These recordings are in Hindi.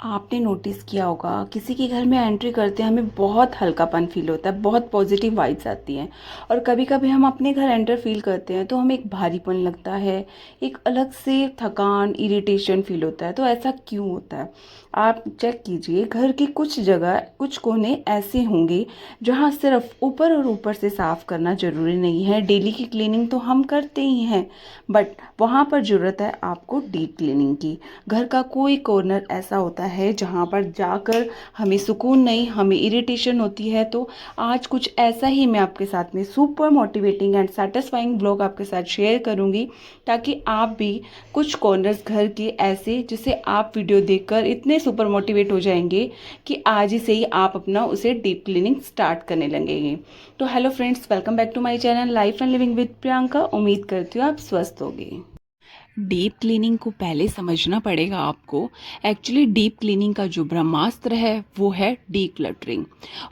आपने नोटिस किया होगा किसी के घर में एंट्री करते हैं हमें बहुत हल्कापन फील होता है, बहुत पॉजिटिव वाइब्स आती हैं। और कभी कभी हम अपने घर एंटर फील करते हैं तो हमें एक भारीपन लगता है, एक अलग से थकान इरिटेशन फील होता है। तो ऐसा क्यों होता है? आप चेक कीजिए, घर की कुछ जगह कुछ कोने ऐसे होंगे जहाँ सिर्फ ऊपर और ऊपर से साफ करना जरूरी नहीं है। डेली की क्लीनिंग तो हम करते ही हैं, बट वहाँ पर ज़रूरत है आपको डीप क्लीनिंग की। घर का कोई कॉर्नर ऐसा होता है जहाँ पर जाकर हमें सुकून नहीं, हमें इरिटेशन होती है। तो आज कुछ ऐसा ही मैं आपके साथ में super motivating and satisfying blog आपके साथ शेयर करूँगी, ताकि आप भी कुछ कॉर्नर्स घर के ऐसे जिसे आप वीडियो देखकर इतने सुपर मोटिवेट हो जाएंगे कि आज ही से ही आप अपना उसे डीप क्लीनिंग स्टार्ट करने लगेंगे। तो hello friends, welcome back to my channel life and living with Priyanka. उम्मीद करती हूँ आप स्वस्थ होंगे। डीप क्लीनिंग को पहले समझना पड़ेगा आपको। एक्चुअली डीप क्लीनिंग का जो ब्रह्मास्त्र है वो है डी क्लटरिंग।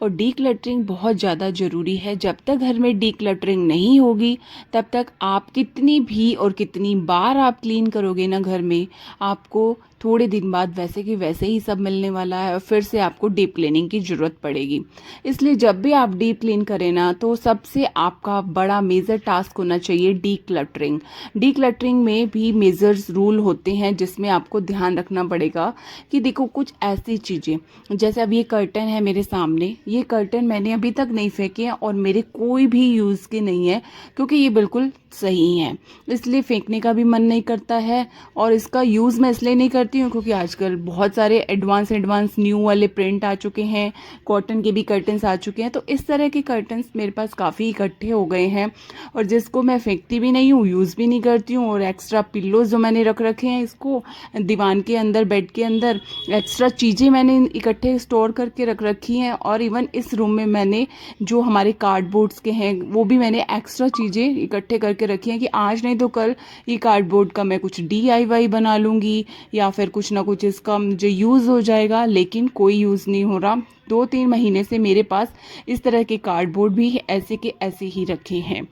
और डी क्लटरिंग बहुत ज़्यादा ज़रूरी है। जब तक घर में डी क्लटरिंग नहीं होगी तब तक आप कितनी भी और कितनी बार आप क्लीन करोगे ना घर में, आपको थोड़े दिन बाद वैसे कि वैसे ही सब मिलने वाला है और फिर से आपको डीप क्लीनिंग की ज़रूरत पड़ेगी। इसलिए जब भी आप डीप क्लीन करें ना, तो सबसे आपका बड़ा मेजर टास्क होना चाहिए डी क्लटरिंग। डी क्लटरिंग में भी मेजर्स रूल होते हैं जिसमें आपको ध्यान रखना पड़ेगा कि देखो कुछ ऐसी चीज़ें, जैसे अब ये कर्टन है मेरे सामने, ये कर्टन मैंने अभी तक नहीं फेंके हैं और मेरे कोई भी यूज़ के नहीं है, क्योंकि ये बिल्कुल सही है। इसलिए फेंकने का भी मन नहीं करता है। और इसका यूज़ मैं इसलिए नहीं करती हूँ क्योंकि आजकल बहुत सारे एडवांस एडवांस न्यू वाले प्रिंट आ चुके हैं, कॉटन के भी कर्टन्स आ चुके हैं। तो इस तरह के कर्टन्स मेरे पास काफ़ी इकट्ठे हो गए हैं और जिसको मैं फेंकती भी नहीं हूँ, यूज़ भी नहीं करती हूँ। और एक्स्ट्रा पिल्लोज जो मैंने रख रखे हैं इसको दीवान के अंदर, बेड के अंदर, एक्स्ट्रा चीज़ें मैंने इकट्ठे स्टोर करके रख रखी हैं। और इवन इस रूम में मैंने जो हमारे कार्डबोर्ड्स के हैं वो भी मैंने एक्स्ट्रा चीज़ें इकट्ठे करके रखी हैं कि आज नहीं तो कल ये कार्डबोर्ड का मैं कुछ DIY बना लूँगी या फिर कुछ ना कुछ इसका मुझे यूज़ हो जाएगा। लेकिन कोई यूज़ नहीं हो रहा। 2-3 महीने से मेरे पास इस तरह के कार्डबोर्ड भी ऐसे के ऐसे ही रखे हैं।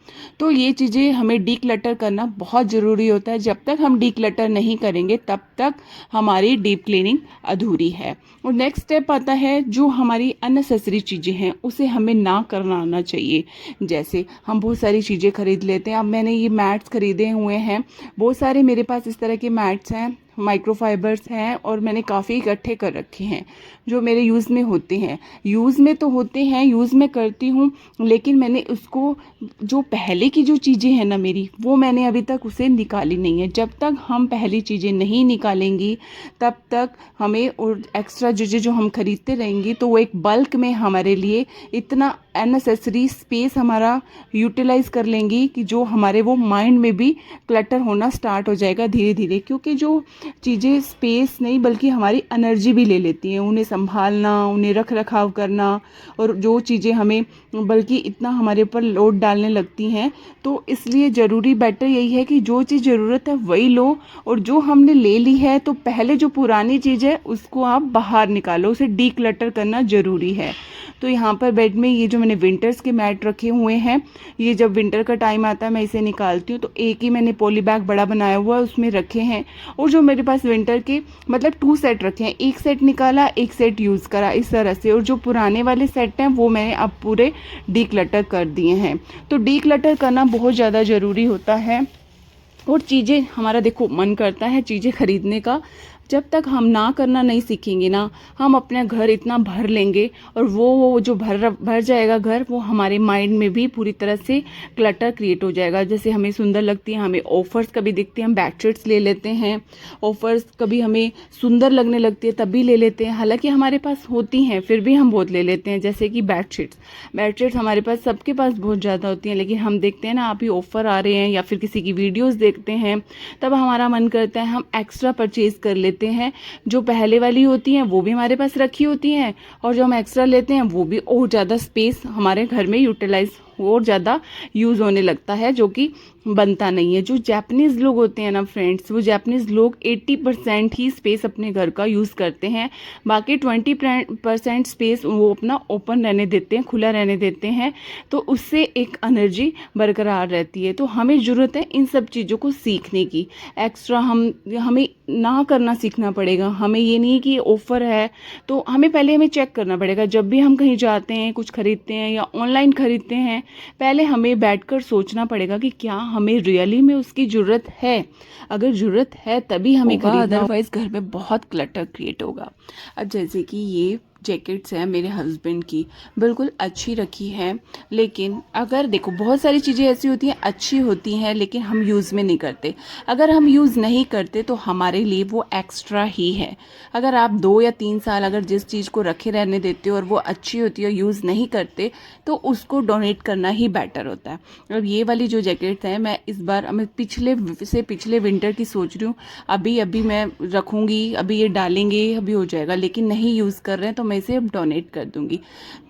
तो ये चीज़ें हमें डी क्लटर करना बहुत ज़रूरी होता है। जब तक हम डी क्लटर नहीं करेंगे तब तक हमारी डीप क्लीनिंग अधूरी है। और नेक्स्ट स्टेप आता है जो हमारी अननेसेसरी चीज़ें हैं उसे हमें ना करना आना चाहिए। जैसे हम बहुत सारी चीज़ें खरीद लेते हैं। अब मैंने ये मैट्स खरीदे हुए हैं, बहुत सारे मेरे पास इस तरह के मैट्स हैं, माइक्रोफाइबर्स हैं, और मैंने काफ़ी इकट्ठे कर रखे हैं जो मेरे यूज़ में होते हैं। यूज़ में तो होते हैं, यूज़ में करती हूँ, लेकिन मैंने उसको जो पहले की जो चीज़ें हैं ना मेरी, वो मैंने अभी तक उसे निकाली नहीं है। जब तक हम पहली चीज़ें नहीं निकालेंगी तब तक हमें और एक्स्ट्रा जो हम खरीदते रहेंगी तो वो एक बल्क में हमारे लिए इतना अननेसेसरी स्पेस हमारा यूटिलाइज कर लेंगी कि जो हमारे वो माइंड में भी क्लटर होना स्टार्ट हो जाएगा धीरे धीरे। क्योंकि जो चीज़ें स्पेस नहीं बल्कि हमारी एनर्जी भी ले लेती हैं, उन्हें संभालना, उन्हें रख रखाव करना, और जो चीज़ें हमें बल्कि इतना हमारे ऊपर लोड डालने लगती हैं। तो इसलिए ज़रूरी बेटर यही है कि जो चीज़ ज़रूरत है वही लो, और जो हमने ले ली है तो पहले जो पुरानी चीज़ है उसको आप बाहर निकालो, उसे डी क्लटर करना ज़रूरी है। तो यहाँ पर बेड में ये जो मैंने विंटर्स के मैट रखे हुए हैं, ये जब विंटर का टाइम आता है मैं इसे निकालती हूँ, तो एक ही मैंने पॉली बैग बड़ा बनाया हुआ है उसमें रखे हैं। और जो मेरे पास विंटर के मतलब 2 सेट रखे हैं, एक सेट निकाला, एक सेट यूज़ करा, इस तरह से। और जो पुराने वाले सेट हैं वो मैंने अब पूरे डी क्लटर कर दिए हैं। तो डी क्लटर करना बहुत ज़्यादा ज़रूरी होता है। और चीज़ें, हमारा देखो मन करता है चीज़ें खरीदने का, जब तक हम ना करना नहीं सीखेंगे ना, हम अपना घर इतना भर लेंगे और वो जो भर जाएगा घर, वो हमारे माइंड में भी पूरी तरह से क्लटर क्रिएट हो जाएगा। जैसे हमें सुंदर लगती है, हमें ऑफर्स कभी दिखती है हम बेडशीट्स ले लेते हैं, ऑफर्स कभी हमें सुंदर लगने लगती है तभी ले लेते हैं, हालांकि हमारे पास होती हैं फिर भी हम बहुत ले लेते हैं। जैसे कि बेडशीट्स हमारे पास, सबके पास बहुत ज़्यादा होती हैं, लेकिन हम देखते हैं ना अभी ऑफर आ रहे हैं या फिर किसी की वीडियोज़ देखते हैं, तब हमारा मन करता है हम एक्स्ट्रा परचेज कर लेते हैं। जो पहले वाली होती हैं वो भी हमारे पास रखी होती हैं, और जो हम एक्स्ट्रा लेते हैं वो भी और ज़्यादा स्पेस हमारे घर में यूटिलाइज और ज़्यादा यूज़ होने लगता है, जो कि बनता नहीं है। जो जापानीज़ लोग होते हैं ना फ्रेंड्स, वो जापानीज़ लोग 80% ही स्पेस अपने घर का यूज़ करते हैं, बाकी 20% स्पेस वो अपना ओपन रहने देते हैं, खुला रहने देते हैं। तो उससे एक एनर्जी बरकरार रहती है। तो हमें ज़रूरत है इन सब चीज़ों को सीखने की। एक्स्ट्रा हमें ना करना सीखना पड़ेगा। हमें ये नहीं कि ऑफ़र है तो हमें चेक करना पड़ेगा। जब भी हम कहीं जाते हैं, कुछ खरीदते हैं या ऑनलाइन खरीदते हैं, पहले हमें बैठकर सोचना पड़ेगा कि क्या हमें रियली में उसकी ज़रूरत है। अगर ज़रूरत है तभी हमें खरीदना, अदरवाइज़ घर में बहुत क्लटर क्रिएट होगा। अब जैसे कि ये जैकेट्स हैं मेरे हस्बैंड की, बिल्कुल अच्छी रखी है, लेकिन अगर देखो बहुत सारी चीज़ें ऐसी होती हैं अच्छी होती हैं लेकिन हम यूज़ में नहीं करते। अगर हम यूज़ नहीं करते तो हमारे लिए वो एक्स्ट्रा ही है। अगर आप 2 या 3 साल अगर जिस चीज़ को रखे रहने देते हो और वो अच्छी होती है, यूज़ नहीं करते, तो उसको डोनेट करना ही बेटर होता है। अब ये वाली जो जैकेट्स हैं, मैं इस बार मैं पिछले विंटर की सोच रही हूँ। अभी मैं रखूँगी, अभी ये डालेंगे, अभी हो जाएगा, लेकिन नहीं यूज़ कर रहे हैं तो मैं इसे अब डोनेट कर दूँगी।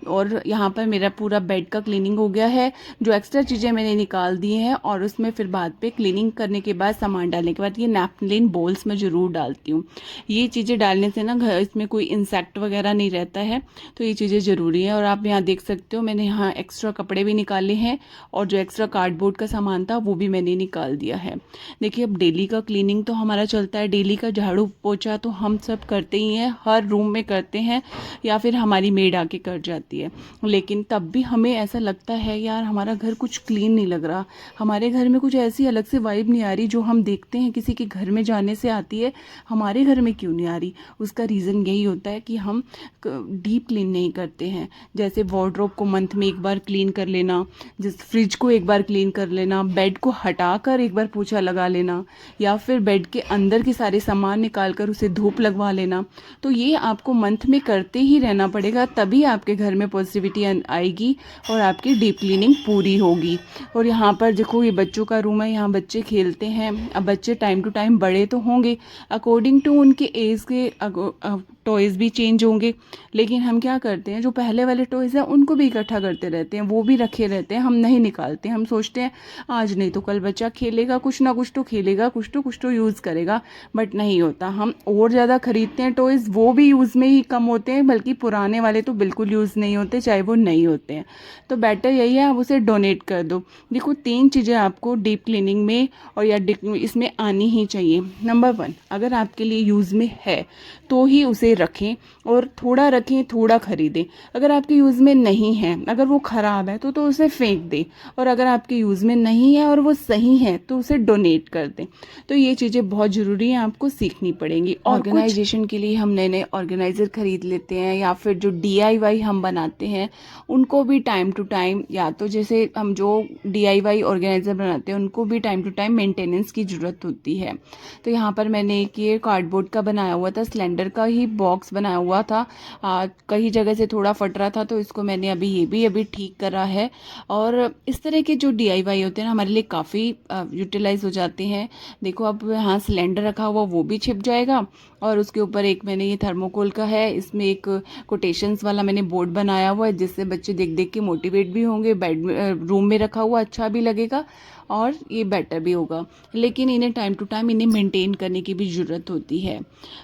और यहाँ पर मेरा पूरा बेड का क्लीनिंग हो गया है। जो एक्स्ट्रा चीज़ें मैंने निकाल दी हैं, और उसमें फिर बाद पे क्लीनिंग करने के बाद, सामान डालने के बाद, ये नैपकिन बॉल्स में ज़रूर डालती हूँ। ये चीज़ें डालने से ना घर इसमें कोई इंसेक्ट वगैरह नहीं रहता है, तो ये चीज़ें ज़रूरी हैं। और आप यहाँ देख सकते हो मैंने यहाँ एक्स्ट्रा कपड़े भी निकाले हैं, और जो एक्स्ट्रा कार्डबोर्ड का सामान था वो भी मैंने निकाल दिया है। देखिए, अब डेली का क्लीनिंग तो हमारा चलता है, डेली का झाड़ू पोछा तो हम सब करते ही हैं, हर रूम में करते हैं, या फिर हमारी मेड आके कर जाती है। लेकिन तब भी हमें ऐसा लगता है यार हमारा घर कुछ क्लीन नहीं लग रहा, हमारे घर में कुछ ऐसी अलग से वाइब नहीं आ रही जो हम देखते हैं किसी के घर में जाने से आती है, हमारे घर में क्यों नहीं आ रही। उसका रीज़न यही होता है कि हम डीप क्लीन नहीं करते हैं। जैसे वार्डरोब को मंथ में एक बार क्लीन कर लेना, जिस फ्रिज को एक बार क्लीन कर लेना, बेड को हटा कर एक बार पोछा लगा लेना, या फिर बेड के अंदर के सारे सामान निकाल कर उसे धूप लगवा लेना। तो ये आपको मंथ में करते ही रहना पड़ेगा, तभी आपके घर में पॉजिटिविटी आएगी और आपकी डीप क्लीनिंग पूरी होगी। और यहाँ पर देखो, ये बच्चों का रूम है, यहाँ बच्चे खेलते हैं। अब बच्चे टाइम टू टाइम बड़े तो होंगे, अकॉर्डिंग टू उनके एज के टॉयज़ भी चेंज होंगे, लेकिन हम क्या करते हैं, जो पहले वाले टॉयज़ हैं उनको भी इकट्ठा करते रहते हैं, वो भी रखे रहते हैं, हम नहीं निकालते। हम सोचते हैं आज नहीं तो कल बच्चा खेलेगा, कुछ ना कुछ तो खेलेगा, कुछ तो यूज़ करेगा, बट नहीं होता। हम और ज़्यादा खरीदते हैं टॉयज़, वो भी यूज़ में ही कम होते हैं, बल्कि पुराने वाले तो बिल्कुल यूज़ नहीं होते, चाहे वो नहीं होते हैं। तो बेटर यही है आप उसे डोनेट कर दो। देखो, 3 चीज़ें आपको डीप क्लीनिंग में और या इसमें आनी ही चाहिए। नंबर 1, अगर आपके लिए यूज़ में है तो ही उसे रखें, और थोड़ा रखें, थोड़ा खरीदें। अगर आपके यूज़ में नहीं है, अगर वो ख़राब है तो उसे फेंक दें, और अगर आपके यूज़ में नहीं है और वो सही है तो उसे डोनेट कर दें। तो ये चीज़ें बहुत ज़रूरी हैं, आपको सीखनी पड़ेंगी। ऑर्गेनाइजेशन के लिए हम नए नए ऑर्गेनाइज़र खरीद लेते हैं, या फिर जो DIY हम बनाते हैं उनको भी टाइम टू टाइम, या तो जैसे हम जो DIY ऑर्गेनाइज़र बनाते हैं उनको भी टाइम टू टाइम मेंटेनेंस की ज़रूरत होती है। तो यहाँ पर मैंने एक ये कार्डबोर्ड का बनाया हुआ था, सिलेंडर का ही बॉक्स बनाया हुआ था, कई जगह से थोड़ा फट रहा था, तो इसको मैंने अभी ठीक करा है। और इस तरह के जो DIY होते हैं ना, हमारे लिए काफ़ी यूटिलाइज हो जाते हैं। देखो, अब यहाँ सिलेंडर रखा हुआ वो भी छिप जाएगा, और उसके ऊपर एक मैंने ये थर्मोकोल का है, इसमें एक कोटेशंस वाला मैंने बोर्ड बनाया हुआ है, जिससे बच्चे देख देख के मोटिवेट भी होंगे, रूम में रखा हुआ अच्छा भी लगेगा और ये बेटर भी होगा। लेकिन इन्हें टाइम टू टाइम इन्हें मेंटेन करने की भी ज़रूरत होती है।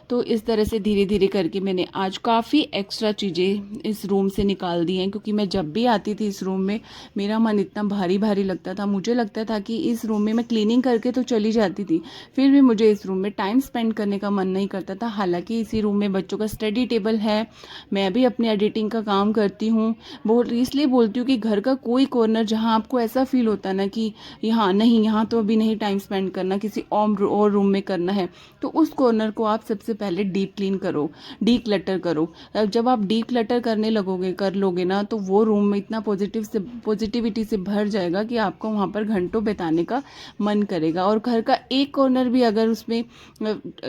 तो इस तरह से धीरे धीरे करके मैंने आज काफ़ी एक्स्ट्रा चीज़ें इस रूम से निकाल दी हैं, क्योंकि मैं जब भी आती थी इस रूम में मेरा मन इतना भारी भारी लगता था। मुझे लगता था कि इस रूम में मैं क्लीनिंग करके तो चली जाती थी, फिर भी मुझे इस रूम में टाइम स्पेंड करने का मन नहीं करता था। हालांकि इसी रूम में बच्चों का स्टडी टेबल है, मैं भी अपनी एडिटिंग का काम करती हूँ। इसलिए बोलती हूँ कि घर का कोई कॉर्नर जहाँ आपको ऐसा फील होता है ना कि यहाँ नहीं, यहाँ तो अभी नहीं टाइम स्पेंड करना, किसी और रूम में करना है, तो उस कॉर्नर को आप सबसे पहले डीप क्लीन करो, डी क्लटर करो। जब आप डी क्लटर कर लोगे ना, तो वो रूम में इतना पॉजिटिविटी से भर जाएगा कि आपको वहाँ पर घंटों बिताने का मन करेगा। और घर का एक कॉर्नर भी अगर उसमें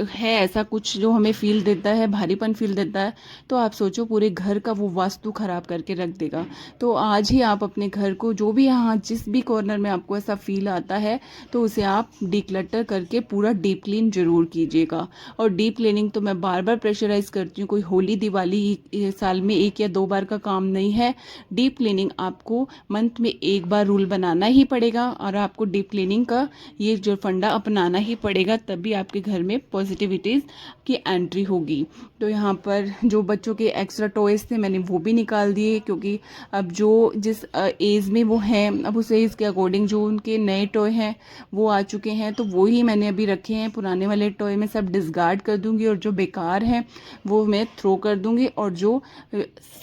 है ऐसा कुछ जो हमें फील देता है, भारीपन फील देता है, तो आप सोचो पूरे घर का वो वास्तु खराब करके रख देगा। तो आज ही आप अपने घर को जो भी यहाँ जिस भी कॉर्नर में आपको ऐसा फील आता है, तो उसे आप डिक्लटर करके पूरा डीप क्लीन जरूर कीजिएगा। और डीप क्लीनिंग तो मैं बार बार प्रेशराइज करती हूँ, कोई होली दिवाली साल में 1 या 2 बार का काम नहीं है। डीप क्लीनिंग आपको मंथ में 1 बार रूल बनाना ही पड़ेगा, और आपको डीप क्लीनिंग का ये जो फंडा अपनाना ही पड़ेगा, तभी आपके घर में पॉजिटिविटीज़ की एंट्री होगी। तो यहाँ पर जो बच्चों के एक्स्ट्रा टॉयज़ थे मैंने वो भी निकाल दिए, क्योंकि अब जो जिस एज में वो हैं, अब उस एज के अकॉर्डिंग जो उनके नए टॉय हैं वो आ चुके हैं, तो वो ही मैंने अभी रखे हैं। पुराने वाले टॉय मैं सब डिस्कार्ड कर दूंगी, और जो बेकार हैं वो मैं थ्रो कर दूंगी, और जो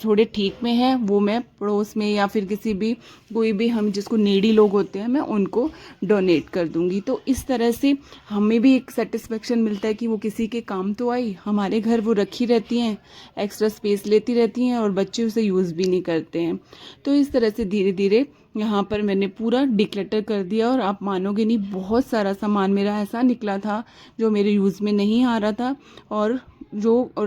थोड़े ठीक में हैं वो मैं पड़ोस में या फिर किसी भी कोई भी हम जिसको नीडी लोग होते हैं मैं उनको डोनेट कर दूंगी। तो इस तरह से हमें भी एक सेटिस्फेक्शन मिलता है कि वो किसी के काम तो आई, हमारे घर वो रखी रहती हैं, एक्स्ट्रा स्पेस लेती रहती हैं और बच्चे उसे यूज़ भी नहीं करते हैं। तो इस तरह से धीरे धीरे यहाँ पर मैंने पूरा डिक्लटर कर दिया, और आप मानोगे नहीं, बहुत सारा सामान मेरा ऐसा निकला था जो मेरे यूज़ में नहीं आ रहा था, और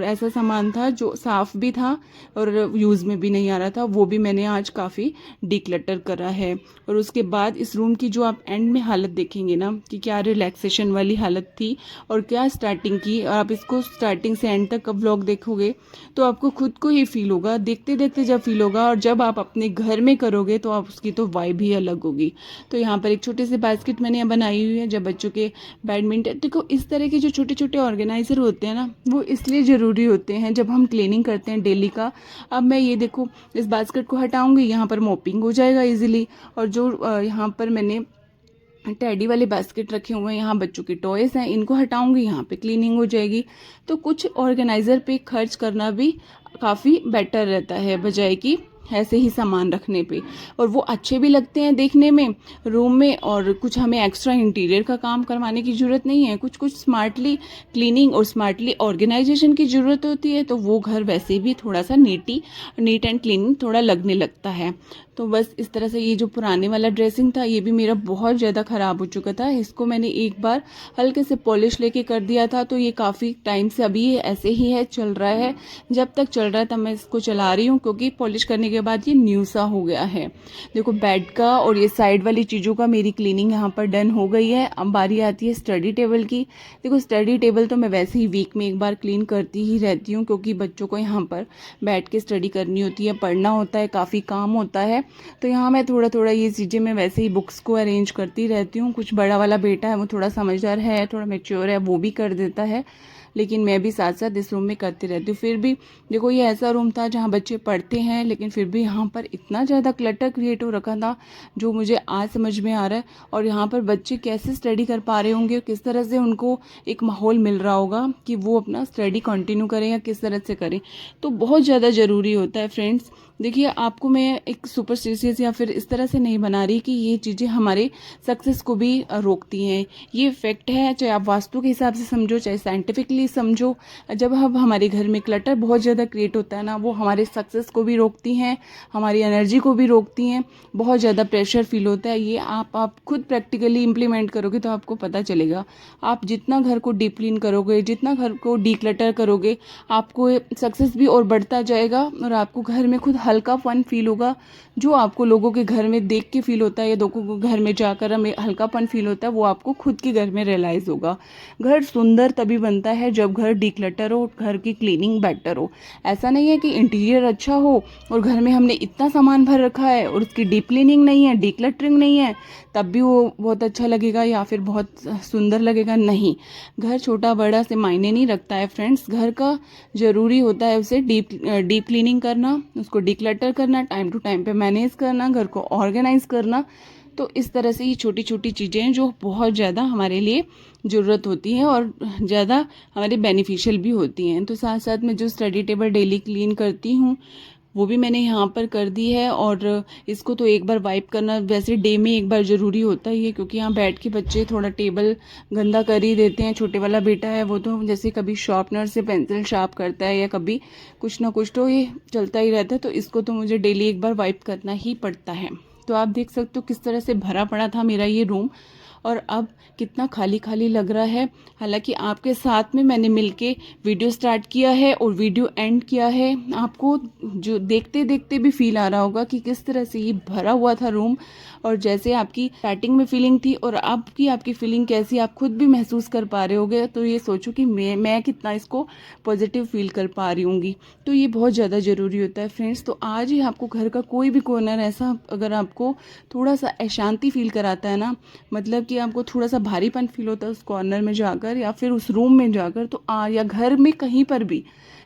ऐसा सामान था जो साफ़ भी था और यूज़ में भी नहीं आ रहा था, वो भी मैंने आज काफ़ी डिक्लटर करा है। और उसके बाद इस रूम की जो आप एंड में हालत देखेंगे ना कि क्या रिलैक्सेशन वाली हालत थी और क्या स्टार्टिंग की, और आप इसको स्टार्टिंग से एंड तक का व्लॉग देखोगे तो आपको खुद को ही फील होगा, देखते देखते जब फील होगा, और जब आप अपने घर में करोगे तो आप उसकी तो वाइब ही अलग होगी। तो यहाँ पर एक छोटे से बास्केट मैंने बनाई हुई है जब बच्चों के बैडमिंटन, देखो इस तरह के जो छोटे छोटे ऑर्गेनाइजर होते हैं ना वो इसलिए ज़रूरी होते हैं जब हम क्लीनिंग करते हैं डेली का। अब मैं ये देखो इस बास्केट को हटाऊंगी, यहाँ पर मोपिंग हो जाएगा इजीली, और जो यहाँ पर मैंने टेडी वाले बास्केट रखे हुए हैं, यहाँ बच्चों के टॉयज़ हैं, इनको हटाऊंगी, यहाँ पे क्लीनिंग हो जाएगी। तो कुछ ऑर्गेनाइज़र पे खर्च करना भी काफ़ी बेटर रहता है बजाय कि ऐसे ही सामान रखने पे, और वो अच्छे भी लगते हैं देखने में रूम में, और कुछ हमें एक्स्ट्रा इंटीरियर का काम करवाने की ज़रूरत नहीं है। कुछ कुछ स्मार्टली क्लीनिंग और स्मार्टली ऑर्गेनाइजेशन की ज़रूरत होती है, तो वो घर वैसे भी थोड़ा सा नीट एंड क्लीन थोड़ा लगने लगता है। तो बस इस तरह से ये जो पुराने वाला ड्रेसिंग था ये भी मेरा बहुत ज़्यादा ख़राब हो चुका था, इसको मैंने एक बार हल्के से पॉलिश लेके कर दिया था, तो ये काफ़ी टाइम से अभी ऐसे ही है, चल रहा है। जब तक चल रहा है तब मैं इसको चला रही हूँ, क्योंकि पॉलिश करने के बाद ये न्यू सा हो गया है। देखो बेड का और ये साइड वाली चीज़ों का मेरी क्लीनिंग यहाँ पर डन हो गई है। अब बारी आती है स्टडी टेबल की। देखो स्टडी टेबल तो मैं वैसे ही वीक में एक बार क्लीन करती ही रहती हूँ, क्योंकि बच्चों को यहाँ पर बैठ के स्टडी करनी होती है, पढ़ना होता है, काफ़ी काम होता है। तो यहाँ मैं थोड़ा थोड़ा ये चीज़ें मैं वैसे ही बुक्स को अरेंज करती रहती हूँ। कुछ बड़ा वाला बेटा है वो थोड़ा समझदार है, थोड़ा मैच्योर है, वो भी कर देता है, लेकिन मैं भी साथ साथ इस रूम में करती रहती हूँ। फिर भी देखो ये ऐसा रूम था जहाँ बच्चे पढ़ते हैं, लेकिन फिर भी यहाँ पर इतना ज़्यादा क्लटर क्रिएट हो रखा था जो मुझे आज समझ में आ रहा है। और यहाँ पर बच्चे कैसे स्टडी कर पा रहे होंगे, किस तरह से उनको एक माहौल मिल रहा होगा कि वो अपना स्टडी कंटिन्यू करें या किस तरह से करें, तो बहुत ज़्यादा ज़रूरी होता है फ्रेंड्स। देखिए आपको मैं एक सुपरस्टिशियस या फिर इस तरह से नहीं बना रही कि ये चीज़ें हमारे सक्सेस को भी रोकती हैं, ये फैक्ट है, चाहे आप वास्तु के हिसाब से समझो चाहे साइंटिफिकली समझो। जब हम हमारे घर में क्लटर बहुत ज़्यादा क्रिएट होता है ना, वो हमारे सक्सेस को भी रोकती हैं, हमारी एनर्जी को भी रोकती हैं, बहुत ज़्यादा प्रेशर फील होता है। ये आप खुद प्रैक्टिकली इम्प्लीमेंट करोगे तो आपको पता चलेगा। आप जितना घर को डीप क्लीन करोगे, जितना घर को डीक्लटर करोगे, आपको सक्सेस भी और बढ़ता जाएगा, और आपको घर में खुद हल्का फन फील होगा, जो आपको लोगों के घर में देख के फील होता है या लोगों को घर में जाकर हमें हल्कापन फील होता है, वो आपको खुद के घर में रियलाइज होगा। घर सुंदर तभी बनता है जब घर डिक्लटर हो, घर की क्लीनिंग बेटर हो। ऐसा नहीं है कि इंटीरियर अच्छा हो और घर में हमने इतना सामान भर रखा है और उसकी डीप क्लीनिंग नहीं है, डिक्लटरिंग नहीं है, तब भी वो बहुत अच्छा लगेगा या फिर बहुत सुंदर लगेगा। नहीं, घर छोटा बड़ा से मायने नहीं रखता है फ्रेंड्स। घर का ज़रूरी होता है उसे डीप क्लीनिंग करना, उसको डिक्लटर करना, टाइम टू टाइम पे मैनेज करना, घर को ऑर्गेनाइज करना। तो इस तरह से ये छोटी छोटी चीज़ें हैं जो बहुत ज़्यादा हमारे लिए ज़रूरत होती हैं और ज़्यादा हमारे बेनिफिशियल भी होती हैं। तो साथ साथ मैं जो स्टडी टेबल डेली क्लीन करती हूँ वो भी मैंने यहाँ पर कर दी है, और इसको तो एक बार वाइप करना वैसे डे में एक बार ज़रूरी होता ही है, क्योंकि यहाँ बैठ के बच्चे थोड़ा टेबल गंदा कर ही देते हैं। छोटे वाला बेटा है वो तो जैसे कभी शार्पनर से पेंसिल शार्प करता है या कभी कुछ ना कुछ, तो ये चलता ही रहता है। तो इसको तो मुझे डेली एक बार वाइप करना ही पड़ता है। तो आप देख सकते हो किस तरह से भरा पड़ा था मेरा ये रूम, और अब कितना खाली खाली लग रहा है। हालांकि आपके साथ में मैंने मिलके वीडियो स्टार्ट किया है और वीडियो एंड किया है। आपको जो देखते देखते भी फील आ रहा होगा कि किस तरह से ये भरा हुआ था रूम, और जैसे आपकी स्टार्टिंग में फीलिंग थी और अब की आपकी फीलिंग कैसी आप खुद भी महसूस कर पा रहे होगे। तो ये सोचो कि मैं कितना इसको पॉजिटिव फील कर पा रही हूँगी। तो ये बहुत ज़्यादा ज़रूरी होता है फ्रेंड्स। तो आज ही आपको घर का कोई भी कॉर्नर ऐसा अगर आपको थोड़ा सा अशांति फील कराता है ना, मतलब कि आपको थोड़ा सा भारीपन फील होता है उस कॉर्नर में जाकर या फिर उस रूम में जाकर, तो या घर में कहीं पर भी,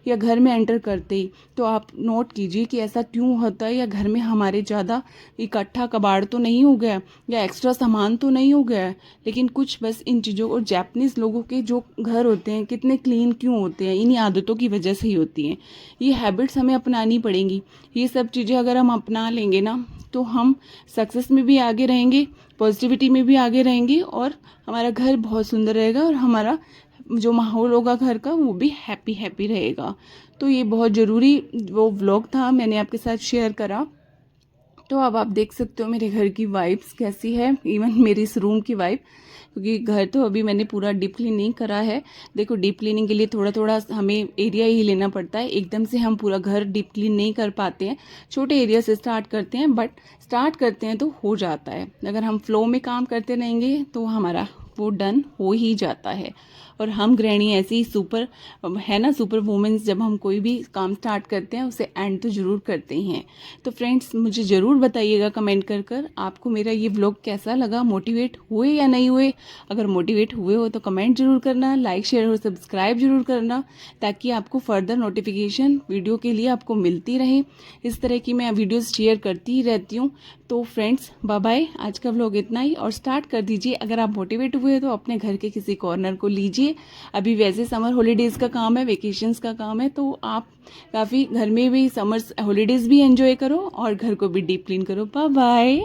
या घर में एंटर करते ही, तो आप नोट कीजिए कि ऐसा क्यों होता है। या घर में हमारे ज़्यादा इकट्ठा कबाड़ तो नहीं हो गया, या एक्स्ट्रा सामान तो नहीं हो गया है, लेकिन कुछ बस इन चीज़ों। और जापानीज़ लोगों के जो घर होते हैं कितने क्लीन क्यों होते हैं, इन्हीं आदतों की वजह से ही होती हैं। ये हैबिट्स हमें अपनानी पड़ेंगी। ये सब चीज़ें अगर हम अपना लेंगे ना, तो हम सक्सेस में भी आगे रहेंगे, पॉजिटिविटी में भी आगे रहेंगे, और हमारा घर बहुत सुंदर रहेगा, और हमारा जो माहौल होगा घर का वो भी हैप्पी हैप्पी रहेगा। तो ये बहुत ज़रूरी वो व्लॉग था, मैंने आपके साथ शेयर करा। तो अब आप देख सकते हो मेरे घर की वाइब्स कैसी है, इवन मेरी इस रूम की वाइब, क्योंकि घर तो अभी मैंने पूरा डीप क्लीन नहीं करा है। देखो, डीप क्लीनिंग के लिए थोड़ा थोड़ा हमें एरिया ही लेना पड़ता है, एकदम से हम पूरा घर डीप क्लीन नहीं कर पाते हैं। छोटे एरिया से स्टार्ट करते हैं, बट स्टार्ट करते हैं तो हो जाता है। अगर हम फ्लो में काम करते रहेंगे तो हमारा वो डन हो ही जाता है। और हम गृहिणी ऐसी सुपर है ना, सुपर वुमेन्स, जब हम कोई भी काम स्टार्ट करते हैं उसे एंड तो ज़रूर करते ही हैं। तो फ्रेंड्स, मुझे ज़रूर बताइएगा कमेंट कर आपको मेरा ये व्लॉग कैसा लगा, मोटिवेट हुए या नहीं हुए। अगर मोटिवेट हुए हो तो कमेंट जरूर करना, लाइक शेयर और सब्सक्राइब जरूर करना, ताकि आपको फर्दर नोटिफिकेशन वीडियो के लिए आपको मिलती रहे। इस तरह की मैं वीडियोस शेयर करती ही रहती हूँ। तो फ्रेंड्स, बाय बाय, आज का व्लॉग इतना ही, और स्टार्ट कर दीजिए। अगर आप मोटिवेट हुए तो अपने घर के किसी कॉर्नर को लीजिए। अभी वैसे समर हॉलीडेज़ का काम है, वेकेशंस का काम है, तो आप काफ़ी घर में भी समर हॉलीडेज़ भी एंजॉय करो और घर को भी डीप क्लीन करो। Bye bye.